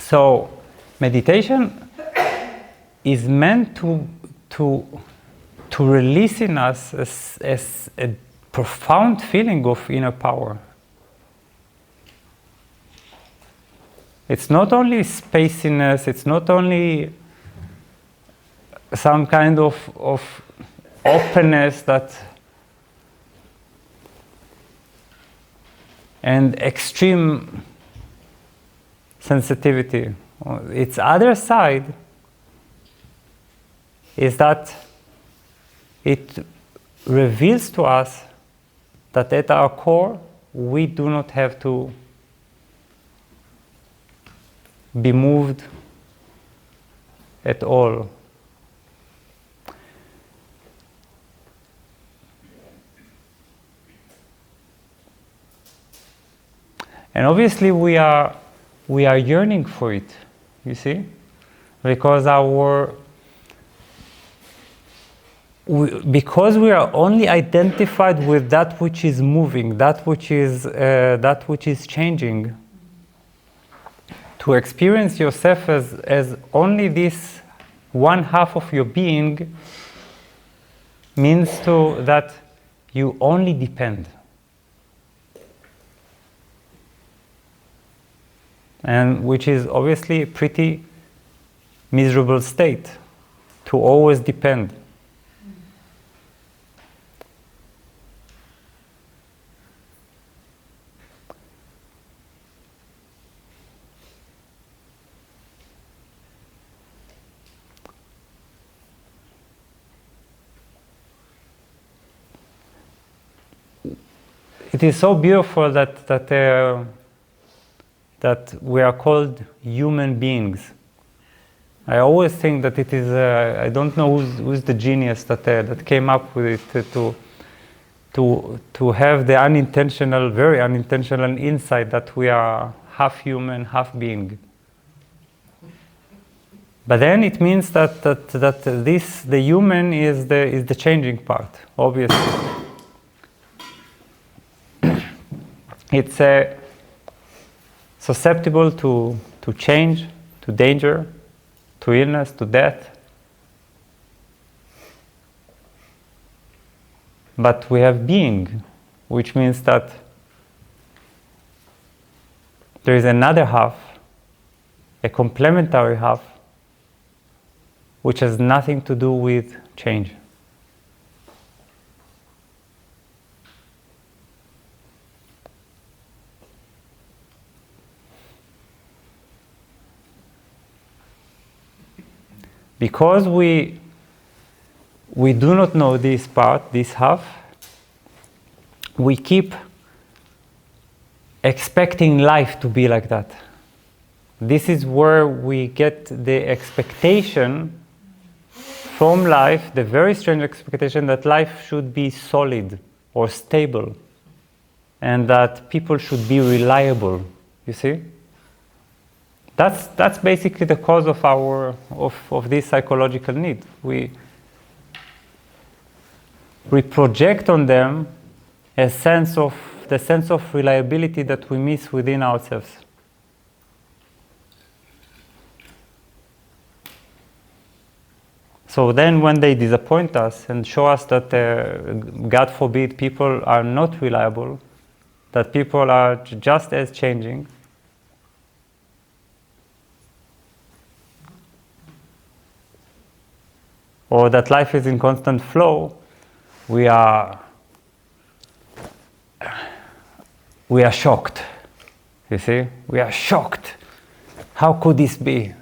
So meditation is meant to release in us as a profound feeling of inner power. It's not only spaciness, it's not only some kind of openness and extreme sensitivity. Its other side is that it reveals to us that at our core we do not have to be moved at all. And obviously we are yearning for it, you see? Because because we are only identified with that which is moving, that which is changing. To experience yourself as only this one half of your being means that you only depend. And which is obviously a pretty miserable state, to always depend. It is so beautiful that we are called human beings. I always think that it is, I don't know who's the genius that came up with it to have the very unintentional insight that we are half human, half being. But then it means that the human is the changing part, obviously. It's susceptible to change, to danger, to illness, to death. But we have being, which means that there is another half, a complementary half, which has nothing to do with change. Because we do not know this part, this half, we keep expecting life to be like that. This is where we get the expectation from life, the very strange expectation that life should be solid or stable, and that people should be reliable, you see? That's basically the cause of this psychological need. We project on them the sense of reliability that we miss within ourselves. So then when they disappoint us and show us that, God forbid, people are not reliable, that people are just as changing, or that life is in constant flow, we are shocked. You see? We are shocked. How could this be?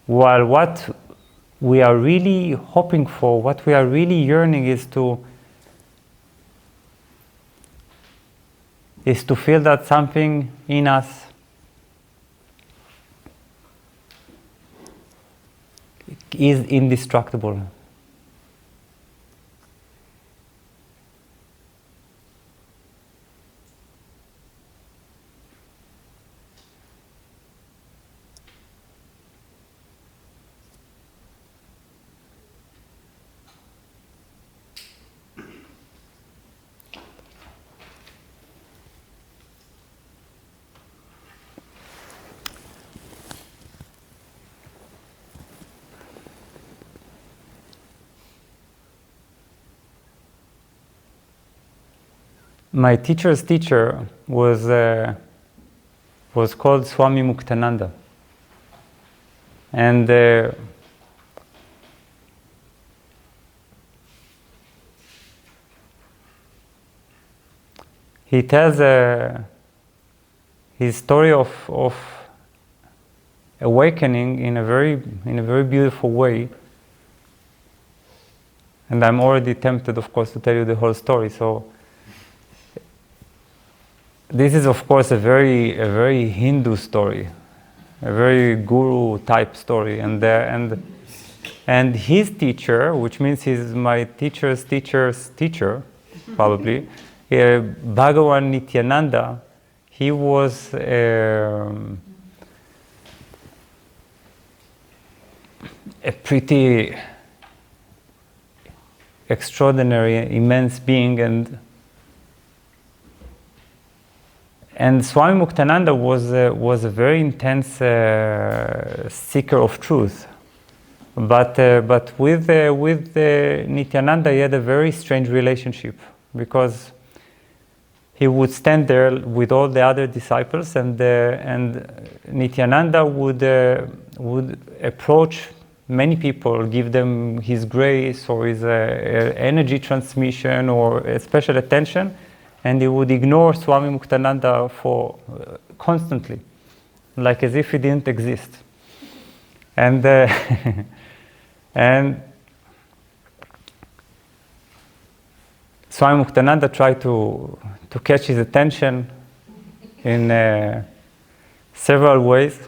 While what we are really hoping for, what we are really yearning is to feel that something in us is indestructible. my teacher's teacher was called Swami Muktananda. And he tells his story of awakening in a very beautiful way. And I'm already tempted, of course, to tell you the whole story. So this is, of course, a very Hindu story, a very guru-type story. And his teacher, which means he's my teacher's teacher's teacher, probably, Bhagavan Nityananda, he was a pretty extraordinary, immense being, and Swami Muktananda was a very intense seeker of truth, but with Nityananda he had a very strange relationship, because he would stand there with all the other disciples, and Nityananda would approach many people, give them his grace or his energy transmission or special attention, and he would ignore Swami Muktananda for constantly, like as if he didn't exist. And and Swami Muktananda tried to catch his attention in several ways.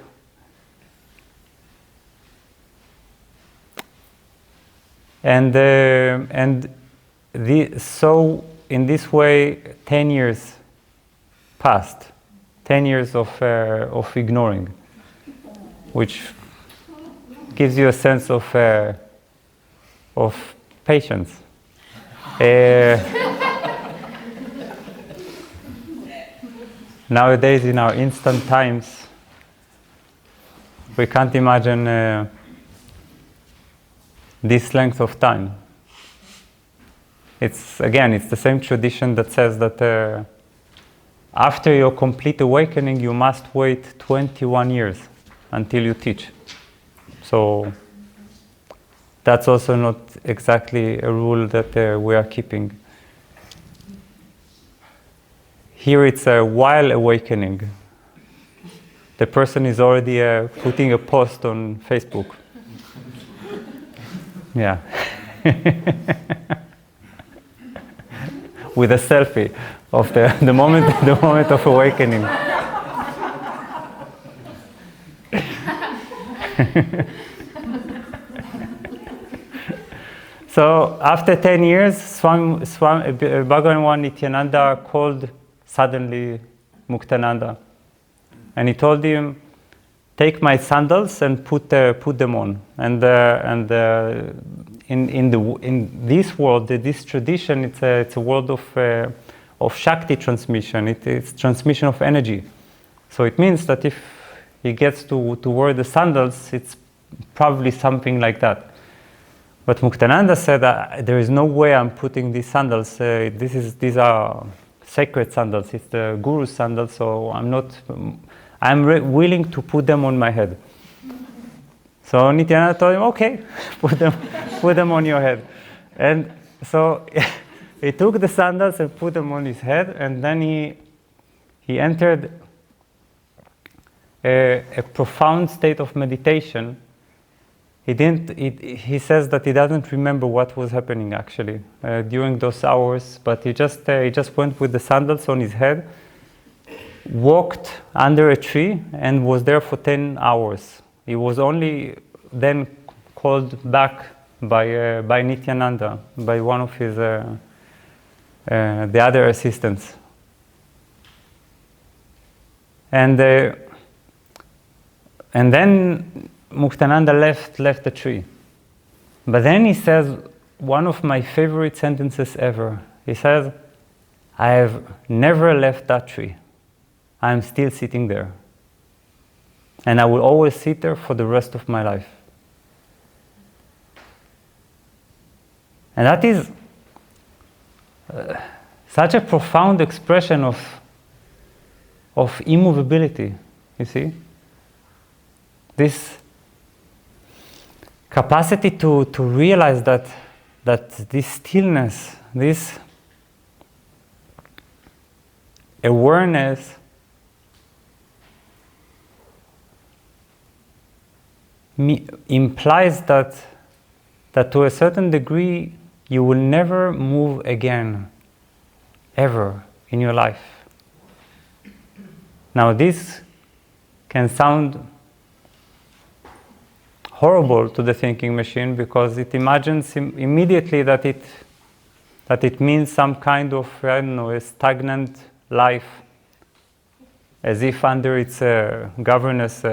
So in this way, 10 years passed, 10 years of ignoring, which gives you a sense of patience. Nowadays, in our instant times, we can't imagine this length of time. It's the same tradition that says that after your complete awakening, you must wait 21 years until you teach. So that's also not exactly a rule that we are keeping. Here it's while awakening. The person is already putting a post on Facebook. Yeah. With a selfie of the moment of awakening. So after 10 years, Bhagavan Nityananda called suddenly Muktananda, and he told him, "Take my sandals and put them on." And in this world, this tradition, it's a world of Shakti transmission. It's transmission of energy. So it means that if he gets to wear the sandals, it's probably something like that. But Muktananda said, there is no way I'm putting these sandals. These are sacred sandals. It's the Guru's sandals, so I'm willing to put them on my head. So Nityananda told him, okay, put them on your head. And so he took the sandals and put them on his head, and then he entered a profound state of meditation. He says that he doesn't remember what was happening actually during those hours, but he just went with the sandals on his head, walked under a tree, and was there for 10 hours. He was only then called back by Nityananda, by one of his the other assistants, and then Muktananda left the tree. But then he says one of my favorite sentences ever. He says, "I have never left that tree. I am still sitting there. And I will always sit there for the rest of my life." And that is such a profound expression of immovability, you see? This capacity to realize that this stillness, this awareness implies that to a certain degree you will never move again, ever in your life. Now this can sound horrible to the thinking machine because it imagines immediately that it means some kind of, I don't know, a stagnant life, as if under its governance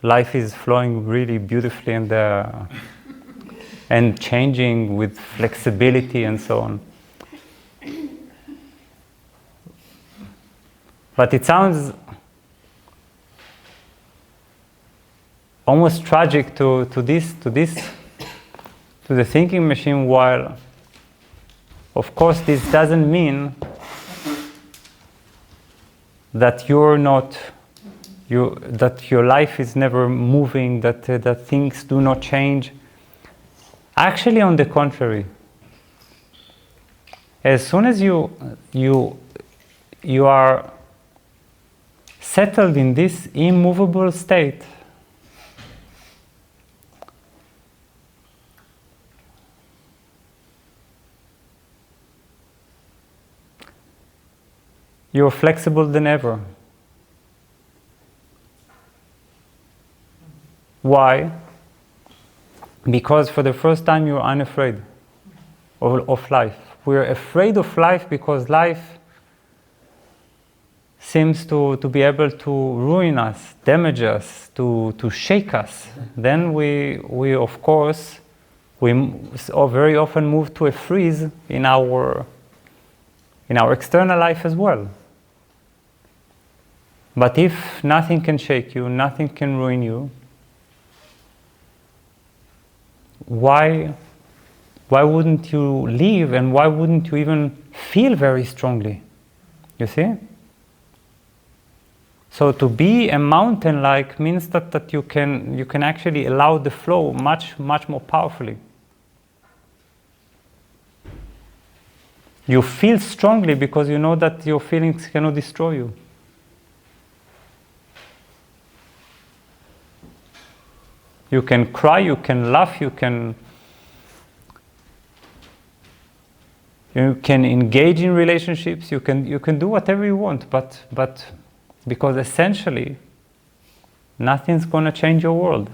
life is flowing really beautifully and changing with flexibility and so on. But it sounds almost tragic to the thinking machine, while of course this doesn't mean that that your life is never moving, that things do not change. Actually, on the contrary, as soon as you are settled in this immovable state, you're flexible than ever. Why? Because for the first time you're unafraid of life. We're afraid of life because life seems to be able to ruin us, damage us, to shake us. Then we of course, very often move to a freeze in our external life as well. But if nothing can shake you, nothing can ruin you, why wouldn't you live, and why wouldn't you even feel very strongly? You see? So to be a mountain-like means that you can actually allow the flow much more powerfully. You feel strongly because you know that your feelings cannot destroy you. You can cry, you can laugh, you can engage in relationships, you can do whatever you want, but because essentially nothing's going to change your world.